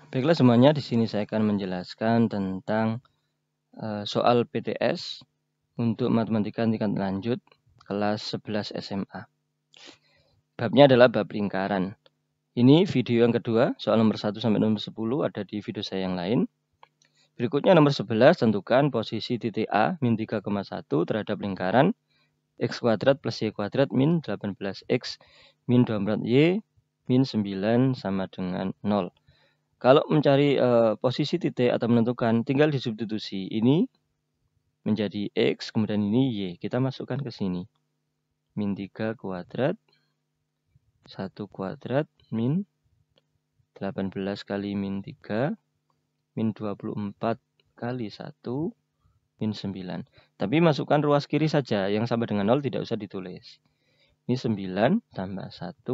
Baiklah semuanya, di sini saya akan menjelaskan tentang soal PTS untuk matematika tingkat lanjut kelas 11 SMA. Babnya adalah bab lingkaran. Ini video yang kedua, soal nomor 1 sampai nomor 10 ada di video saya yang lain. Berikutnya nomor 11, tentukan posisi titik A min 3,1 terhadap lingkaran x kuadrat plus y kuadrat min 18x min 24y min 9 sama dengan 0. Kalau mencari posisi titik atau menentukan, tinggal disubstitusi. Ini menjadi X, kemudian ini Y. Kita masukkan ke sini. Min 3 kuadrat, 1 kuadrat, min 18 kali min 3, min 24 kali 1, min 9. Tapi masukkan ruas kiri saja, yang sama dengan 0 tidak usah ditulis. Ini 9 tambah 1,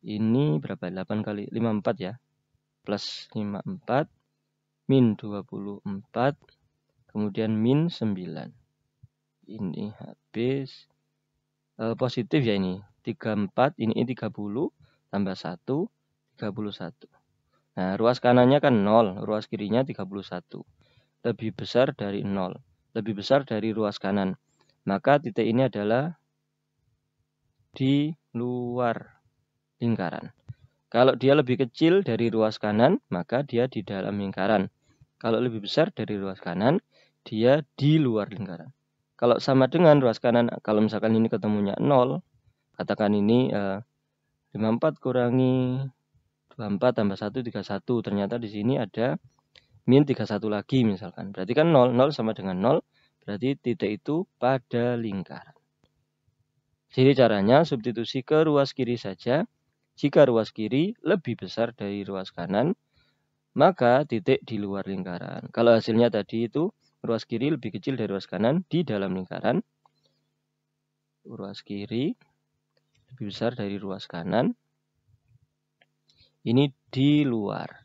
ini berapa? 8 kali 54 ya. Plus 54, min 24, kemudian min 9. Ini habis positif ya ini. 34, ini 30, tambah 1, 31. Nah, ruas kanannya kan 0, ruas kirinya 31. Lebih besar dari 0, lebih besar dari ruas kanan. Maka titik ini adalah di luar lingkaran. Kalau dia lebih kecil dari ruas kanan, maka dia di dalam lingkaran. Kalau lebih besar dari ruas kanan, dia di luar lingkaran. Kalau sama dengan ruas kanan, kalau misalkan ini ketemunya 0, katakan ini 54 kurangi 24 tambah 1, 31. Ternyata di sini ada min 31 lagi misalkan. Berarti kan 0, 0 sama dengan 0, berarti titik itu pada lingkaran. Jadi caranya substitusi ke ruas kiri saja. Jika ruas kiri lebih besar dari ruas kanan, maka titik di luar lingkaran. Kalau hasilnya tadi itu ruas kiri lebih kecil dari ruas kanan di dalam lingkaran. Ruas kiri lebih besar dari ruas kanan. Ini di luar.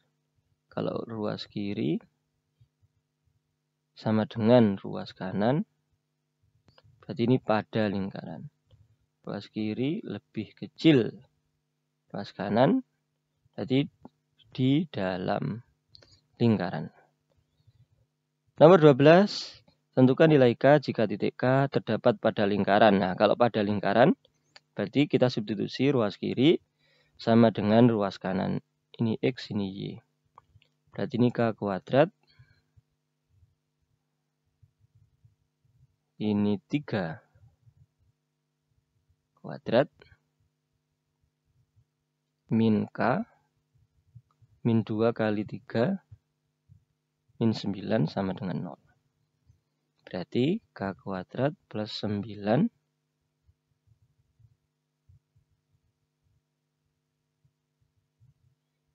Kalau ruas kiri sama dengan ruas kanan, berarti ini pada lingkaran. Ruas kiri lebih kecil ruas kanan, berarti di dalam lingkaran. Nomor 12, tentukan nilai K jika titik K terdapat pada lingkaran. Nah, kalau pada lingkaran, berarti kita substitusi ruas kiri sama dengan ruas kanan. Ini X, ini Y. Berarti ini K kuadrat. Ini 3 kuadrat. Min K. Min 2 kali 3. Min 9 sama dengan 0. Berarti K kuadrat plus 9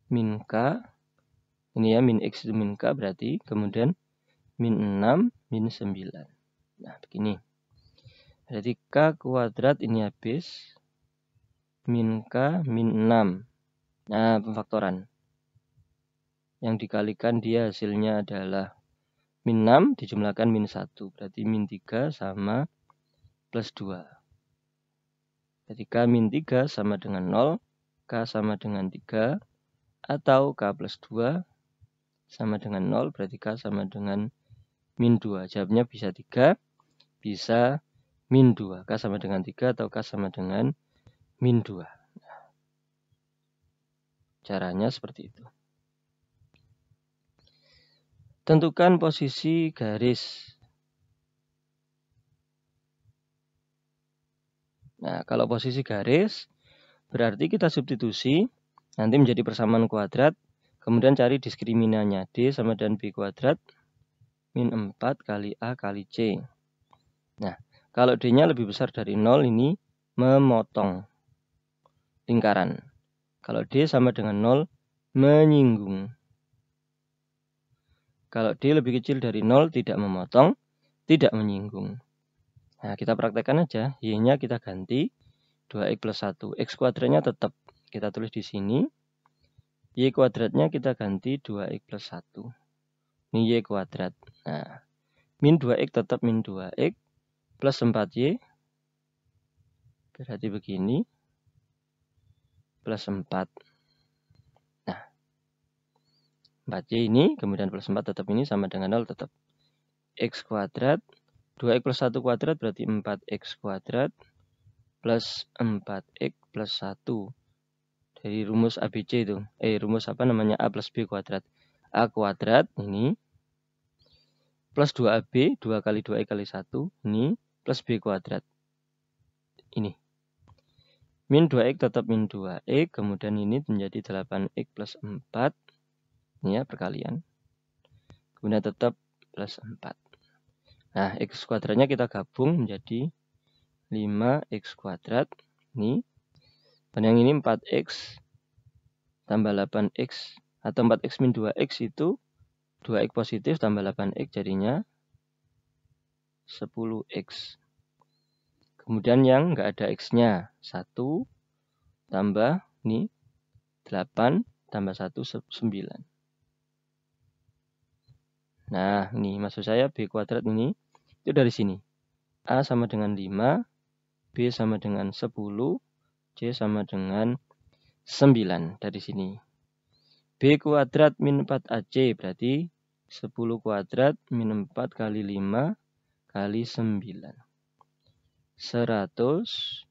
min K. Ini ya, min X itu min K berarti. Kemudian min 6, min 9. Nah, begini. Berarti K kuadrat ini habis. Min K, min 6. Nah, pemfaktoran. Yang dikalikan dia hasilnya adalah min 6 dijumlahkan min 1. Berarti min 3 sama plus 2. Berarti K min 3 sama dengan 0. K sama dengan 3. Atau K plus 2 sama dengan 0. Berarti K sama dengan min 2. Jawabnya bisa 3. Bisa min 2. K sama dengan 3 atau K sama dengan min 2. Caranya seperti itu. Tentukan posisi garis. Nah, kalau posisi garis, berarti kita substitusi, nanti menjadi persamaan kuadrat, kemudian cari diskriminannya. D sama dengan B kuadrat, min 4 kali A kali C. Nah, kalau D-nya lebih besar dari 0, ini memotong lingkaran. Kalau D sama dengan 0, menyinggung. Kalau D lebih kecil dari 0, tidak memotong, tidak menyinggung. Nah, kita praktekkan aja. Y-nya kita ganti 2x plus 1. X kuadratnya tetap kita tulis di sini. Y kuadratnya kita ganti 2x plus 1. Ini Y kuadrat. Nah, min 2x tetap min 2x plus 4y. Berarti begini. Plus 4. Nah, 4C ini, kemudian plus 4 tetap ini sama dengan 0 tetap. X kuadrat, 2X plus 1 kuadrat berarti 4X kuadrat plus 4X plus 1. Dari rumus ABC itu. Rumus apa namanya? A plus B kuadrat. A kuadrat ini plus 2AB, 2 kali 2X kali 1. Ini plus B kuadrat. Ini. Min 2X tetap min 2X. Kemudian ini menjadi 8X plus 4. Ini ya perkalian. Kemudian tetap plus 4. Nah, X kuadratnya kita gabung menjadi 5X kuadrat. Ini. Dan yang ini 4X tambah 8X. Atau 4X min 2X itu 2X positif tambah 8X jadinya 10X. Kemudian yang nggak ada X-nya. 1 tambah ini 8 tambah 1 9. Nah, ini maksud saya B kuadrat ini itu dari sini. A sama dengan 5, B sama dengan 10, C sama dengan 9 dari sini. B kuadrat min 4AC berarti 10 kuadrat min 4 kali 5 kali 9. 120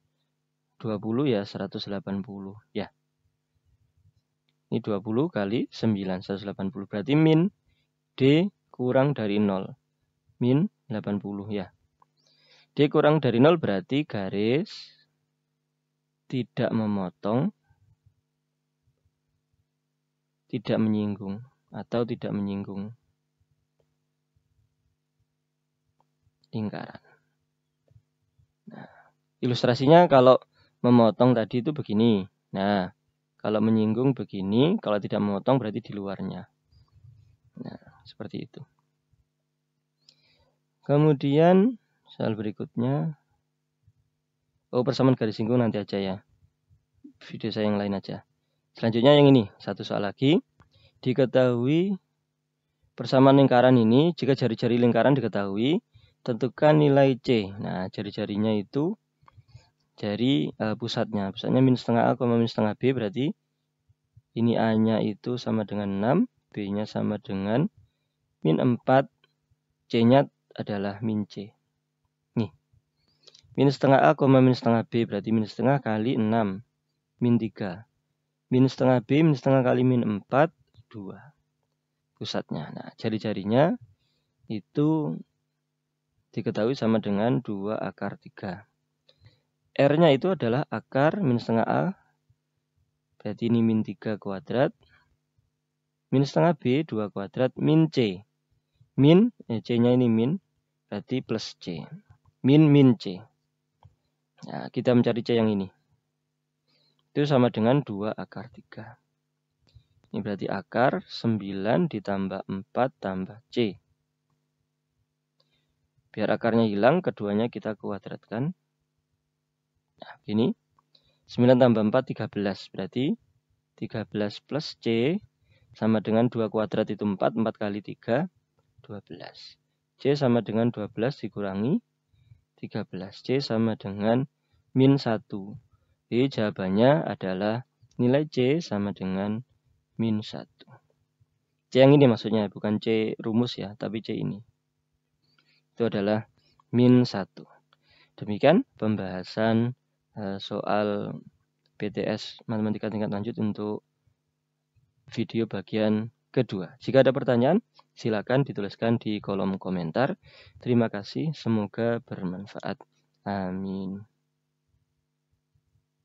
ya, 180 ya. Ini 20 kali 9, 180. Berarti min D kurang dari 0. Min 80 ya. D kurang dari 0 berarti garis tidak memotong, tidak menyinggung, atau tidak menyinggung lingkaran. Nah, ilustrasinya kalau memotong tadi itu begini. Nah, kalau menyinggung begini, kalau tidak memotong berarti di luarnya. Nah, seperti itu. Kemudian soal berikutnya. Persamaan garis singgung nanti aja ya. Video saya yang lain aja. Selanjutnya yang ini, satu soal lagi. Diketahui persamaan lingkaran ini, jika jari-jari lingkaran diketahui, tentukan nilai C. Nah, jari-jarinya itu jari pusatnya. Pusatnya min setengah A, min setengah B, berarti ini A-nya itu sama dengan 6, B-nya sama dengan min 4, C-nya adalah min C. Nih, min setengah A, min setengah B, berarti min setengah kali 6, min 3. Min setengah B, min setengah kali min 4, 2. Pusatnya. Nah, jari-jarinya itu diketahui sama dengan 2 akar 3. R-nya itu adalah akar min setengah A, berarti ini min 3 kuadrat. Min setengah B, 2 kuadrat, min C. Min, C-nya ini min, berarti plus C. Min C. Nah, kita mencari C yang ini. Itu sama dengan 2 akar 3. Ini berarti akar 9 ditambah 4 tambah C. Biar akarnya hilang, keduanya kita kuadratkan. Nah, ini 9 tambah 4, 13. Berarti 13 plus C sama dengan 2 kuadrat itu 4. 4 kali 3, 12. C sama dengan 12 dikurangi 13. C sama dengan min 1. Jadi jawabannya adalah nilai C sama dengan min 1. C yang ini maksudnya, bukan C rumus ya, tapi C ini. Itu adalah min 1. Demikian pembahasan soal PTS Matematika Tingkat Lanjut untuk video bagian kedua. Jika ada pertanyaan, silakan dituliskan di kolom komentar. Terima kasih, semoga bermanfaat. Amin.